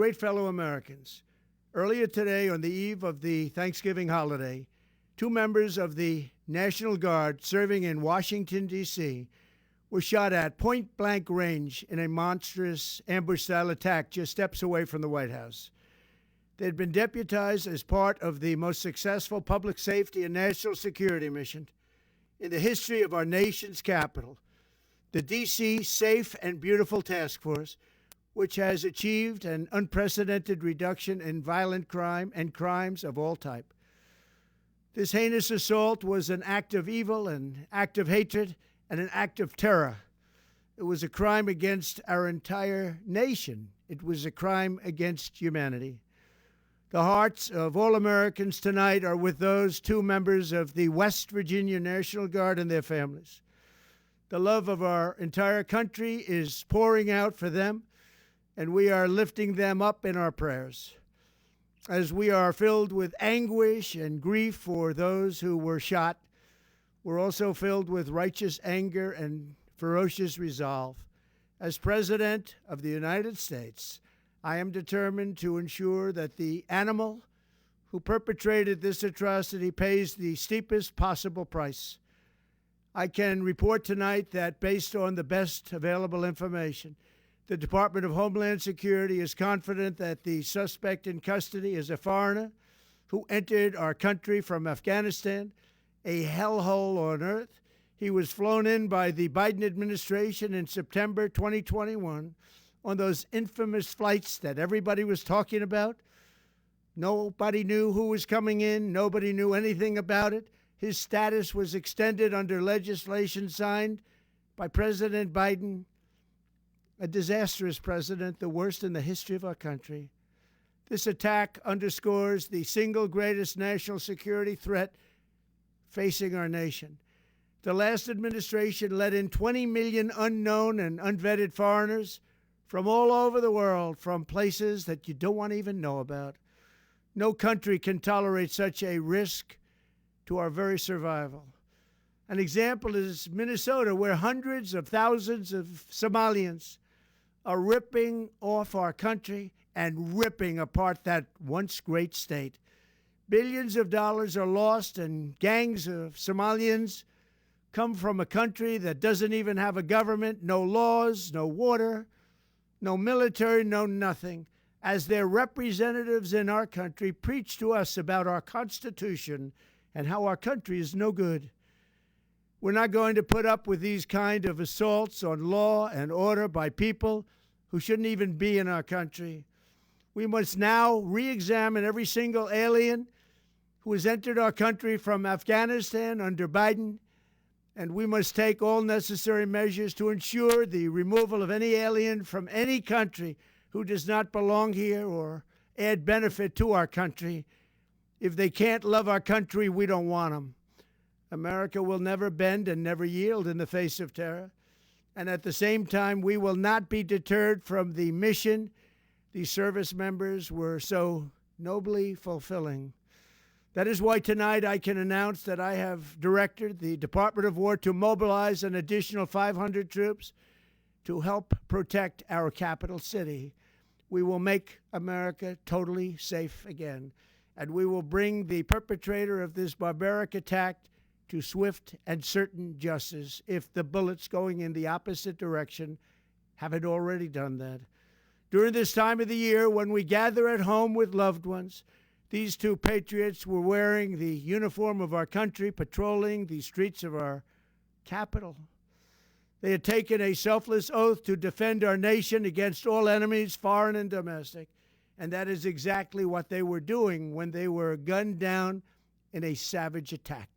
Great fellow Americans, earlier today, on the eve of the Thanksgiving holiday, 2 members of the National Guard serving in Washington, D.C., were shot at point-blank range in a monstrous ambush-style attack just steps away from the White House. They had been deputized as part of the most successful public safety and national security mission in the history of our nation's capital, the D.C. Safe and Beautiful Task Force, which has achieved an unprecedented reduction in violent crime and crimes of all type. This heinous assault was an act of evil, an act of hatred, and an act of terror. It was a crime against our entire nation. It was a crime against humanity. The hearts of all Americans tonight are with those 2 members of the West Virginia National Guard and their families. The love of our entire country is pouring out for them, and we are lifting them up in our prayers. As we are filled with anguish and grief for those who were shot, we're also filled with righteous anger and ferocious resolve. As President of the United States, I am determined to ensure that the animal who perpetrated this atrocity pays the steepest possible price. I can report tonight that, based on the best available information, the Department of Homeland Security is confident that the suspect in custody is a foreigner who entered our country from Afghanistan, a hellhole on earth. He was flown in by the Biden administration in September 2021 on those infamous flights that everybody was talking about. Nobody knew who was coming in. Nobody knew anything about it. His status was extended under legislation signed by President Biden, a disastrous president, the worst in the history of our country. This attack underscores the single greatest national security threat facing our nation. The last administration let in 20 million unknown and unvetted foreigners from all over the world, from places that you don't want to even know about. No country can tolerate such a risk to our very survival. An example is Minnesota, where hundreds of thousands of Somalians are ripping off our country and ripping apart that once great state. Billions of dollars are lost, and gangs of Somalians come from a country that doesn't even have a government, no laws, no water, no military, no nothing. As their representatives in our country preach to us about our Constitution and how our country is no good. We're not going to put up with these kind of assaults on law and order by people who shouldn't even be in our country. We must now re-examine every single alien who has entered our country from Afghanistan under Biden, and we must take all necessary measures to ensure the removal of any alien from any country who does not belong here or add benefit to our country. If they can't love our country, we don't want them. America will never bend and never yield in the face of terror. And at the same time, we will not be deterred from the mission these service members were so nobly fulfilling. That is why tonight I can announce that I have directed the Department of War to mobilize an additional 500 troops to help protect our capital city. We will make America totally safe again, and we will bring the perpetrator of this barbaric attack to swift and certain justice if the bullets going in the opposite direction haven't already done that. During this time of the year, when we gather at home with loved ones, these 2 patriots were wearing the uniform of our country, patrolling the streets of our capital. They had taken a selfless oath to defend our nation against all enemies, foreign and domestic, and that is exactly what they were doing when they were gunned down in a savage attack.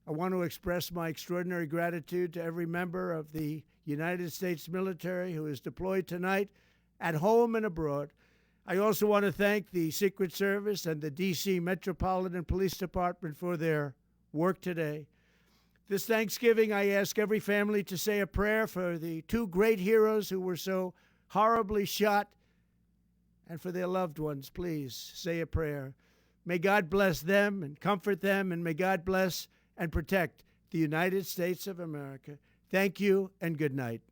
I want to express my extraordinary gratitude to every member of the United States military who is deployed tonight, at home and abroad. I also want to thank the Secret Service and the D.C. Metropolitan Police Department for their work today. This Thanksgiving, I ask every family to say a prayer for the 2 great heroes who were so horribly shot, and for their loved ones. Please say a prayer. May God bless them and comfort them, and may God bless and protect the United States of America. Thank you and good night.